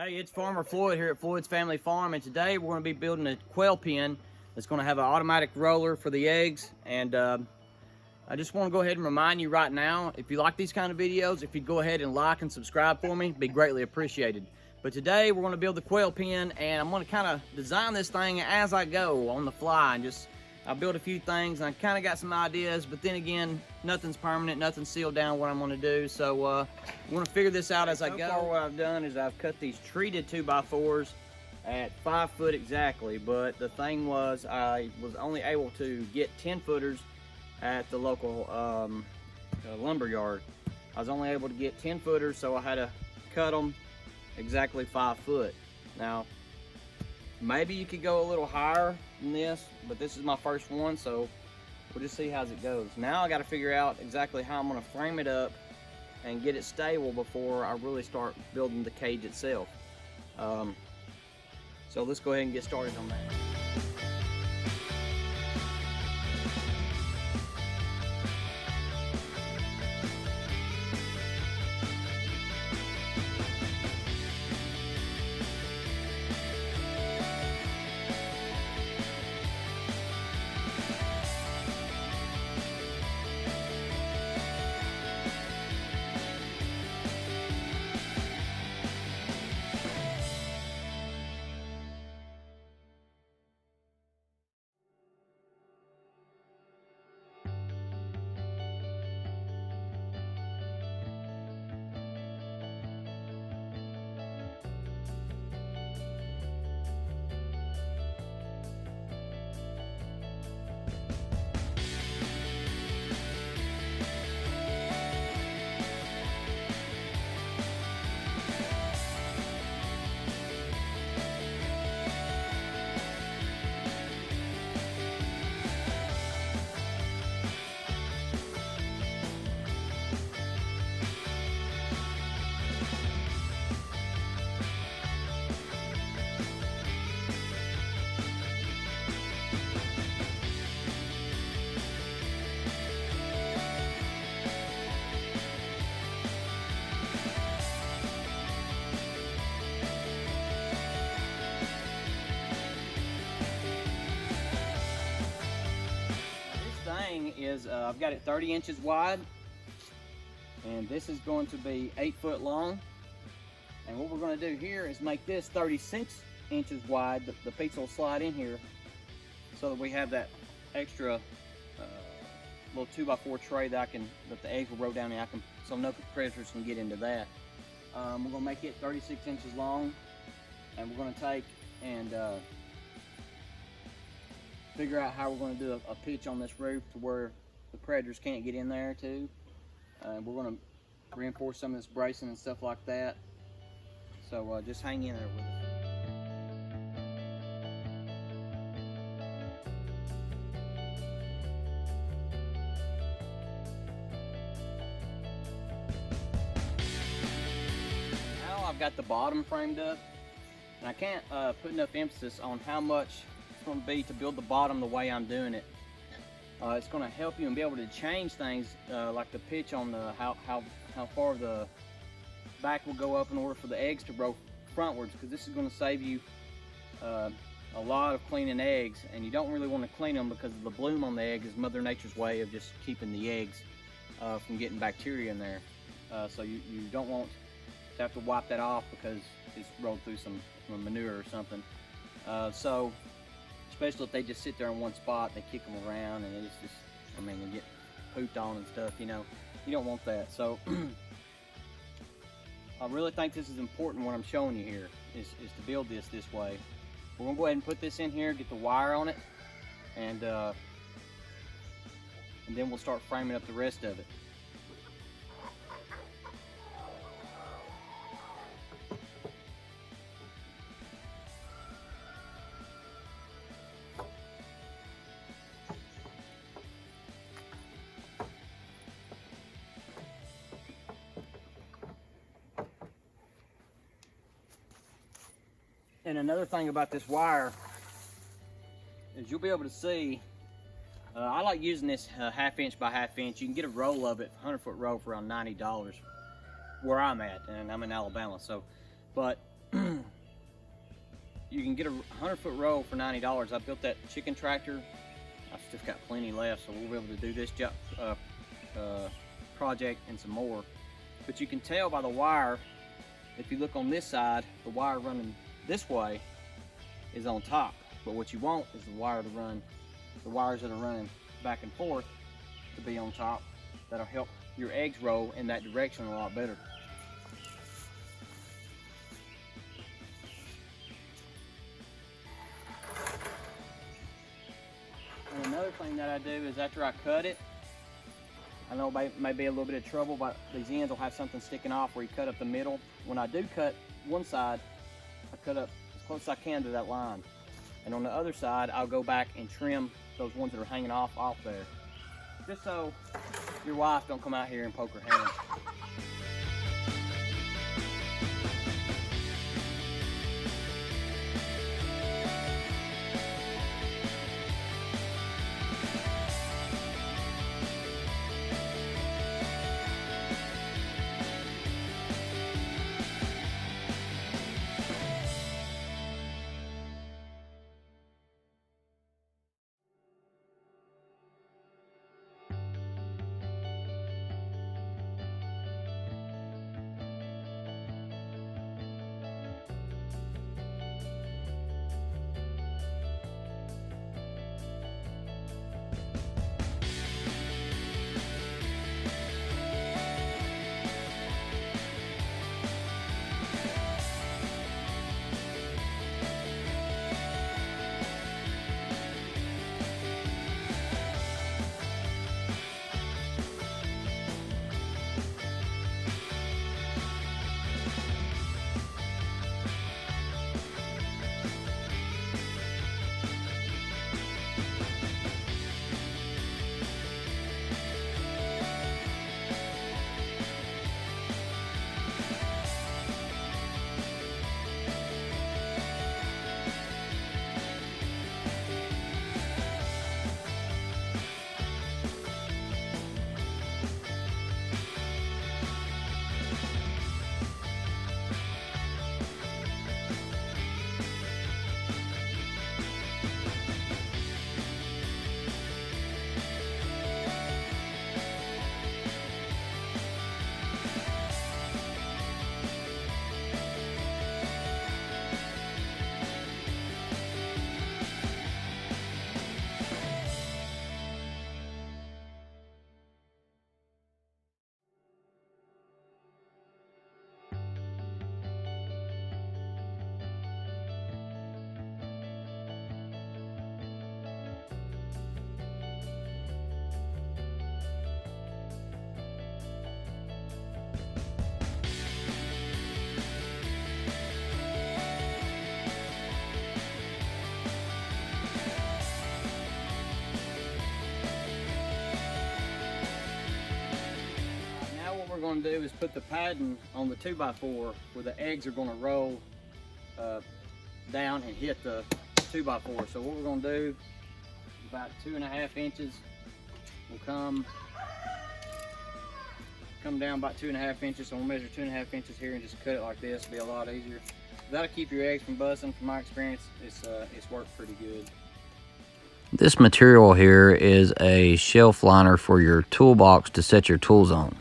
Hey, it's Farmer Floyd here at Floyd's Family Farm, and today we're going to be building a quail pen that's going to have an automatic roller for the eggs. And I just want to go ahead and remind you right now, if you like these kind of videos, if you'd go ahead and like and subscribe for me, it'd be greatly appreciated. But today we're going to build the quail pen, and I'm going to kind of design this thing as I go on the fly, and I built a few things and I kind of got some ideas, but then again, nothing's permanent, nothing's sealed down what I'm going to do. So we're going to figure this out as I go. So far what I've done is I've cut these treated 2x4s at 5 foot exactly, but the thing was I was only able to get 10 footers at the local lumber yard. I was only able to get 10 footers, so I had to cut them exactly 5 foot. Now, maybe you could go a little higher than this, but this is my first one, so we'll just see how it goes. Now I got to figure out exactly how I'm going to frame it up and get it stable before I really start building the cage itself. So let's go ahead and get started on that. Is I've got it 30 inches wide, and this is going to be 8 foot long. And what we're going to do here is make this 36 inches wide. The piece will slide in here so that we have that extra little 2x4 tray that the eggs will roll down in, so no predators can get into that. We're going to make it 36 inches long, and we're going to take and figure out how we're going to do a pitch on this roof to where the predators can't get in there too. We're going to reinforce some of this bracing and stuff like that. So just hang in there with us. Now I've got the bottom framed up, and I can't put enough emphasis on how much it's going to be to build the bottom the way I'm doing it. It's going to help you and be able to change things like the pitch on the how far the back will go up in order for the eggs to roll frontwards, because this is going to save you a lot of cleaning eggs, and you don't really want to clean them because the bloom on the egg is Mother Nature's way of just keeping the eggs from getting bacteria in there. So you don't want to have to wipe that off because it's rolled through some manure or something. So especially if they just sit there in one spot, they kick them around, and it's just, I mean, they get pooped on and stuff, you know. You don't want that. So I really think this is important what I'm showing you here, is to build this way. We're gonna go ahead and put this in here, get the wire on it, and then we'll start framing up the rest of it. And another thing about this wire is you'll be able to see, I like using this 1/2 inch by 1/2 inch. You can get a roll of it, 100-foot roll, for around $90 where I'm at, and I'm in Alabama. So, but you can get a 100-foot roll for $90. I built that chicken tractor. I've still got plenty left, so we'll be able to do this job, project and some more. But you can tell by the wire, if you look on this side, the wire running this way is on top. But what you want is the wires that are running back and forth to be on top. That'll help your eggs roll in that direction a lot better. And another thing that I do is after I cut it, I know it may be a little bit of trouble, but these ends will have something sticking off where you cut up the middle. When I do cut one side, I cut up as close as I can to that line. And on the other side, I'll go back and trim those ones that are hanging off there. Just so your wife don't come out here and poke her hands. What we're going to do is put the padding on the 2x4 where the eggs are going to roll down and hit the 2x4. So what we're going to do, about 2.5 inches, will come down about 2.5 inches. So we'll measure 2.5 inches here and just cut it like this. It'll be a lot easier. That'll keep your eggs from busting. From my experience, it's worked pretty good. This material here is a shelf liner for your toolbox to set your tools on.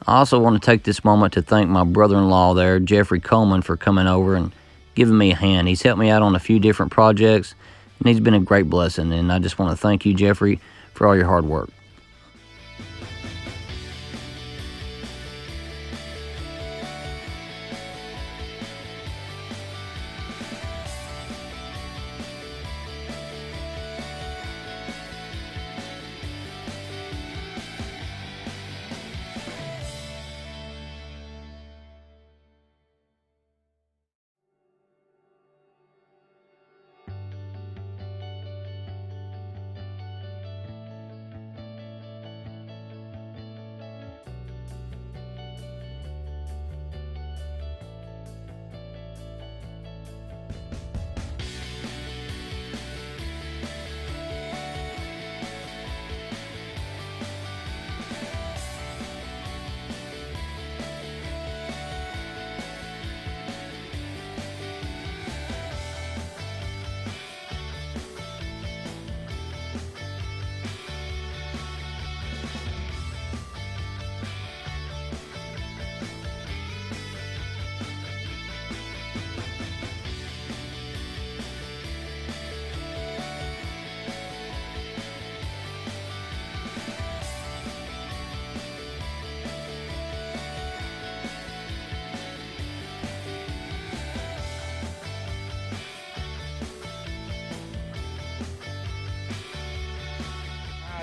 I also want to take this moment to thank my brother-in-law there, Jeffrey Coleman, for coming over and giving me a hand. He's helped me out on a few different projects, and he's been a great blessing. And I just want to thank you, Jeffrey, for all your hard work.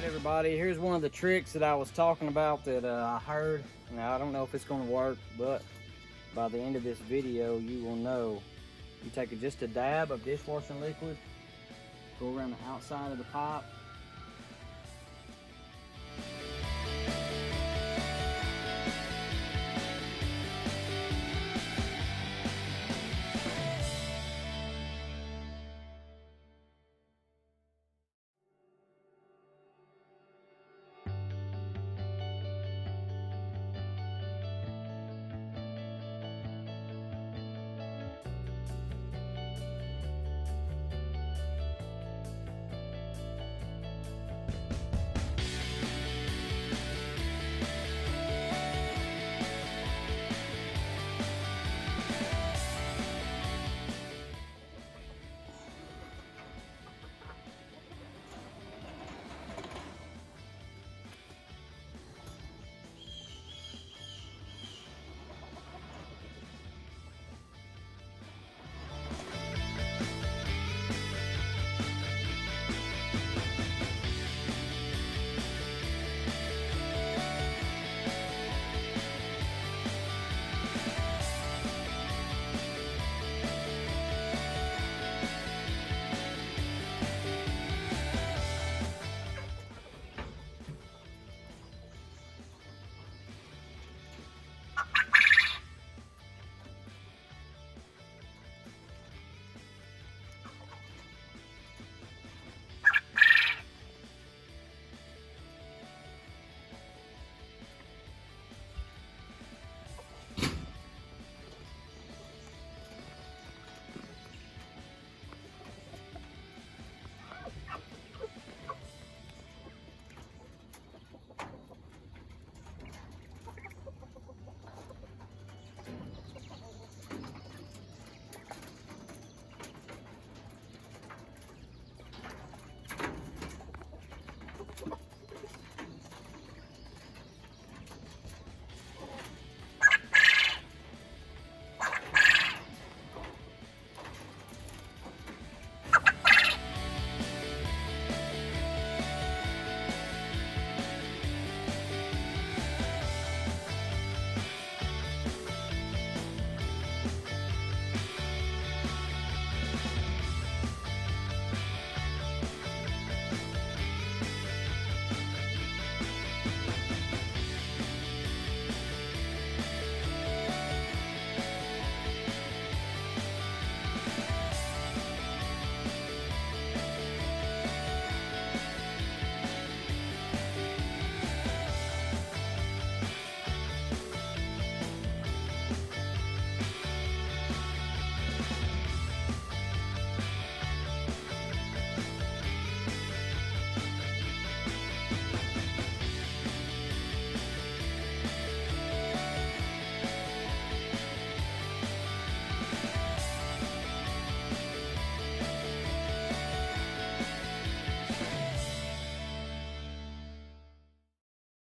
Alright everybody, here's one of the tricks that I was talking about that I heard. Now I don't know if it's going to work, but by the end of this video you will know. You take just a dab of dishwashing liquid, go around the outside of the pipe,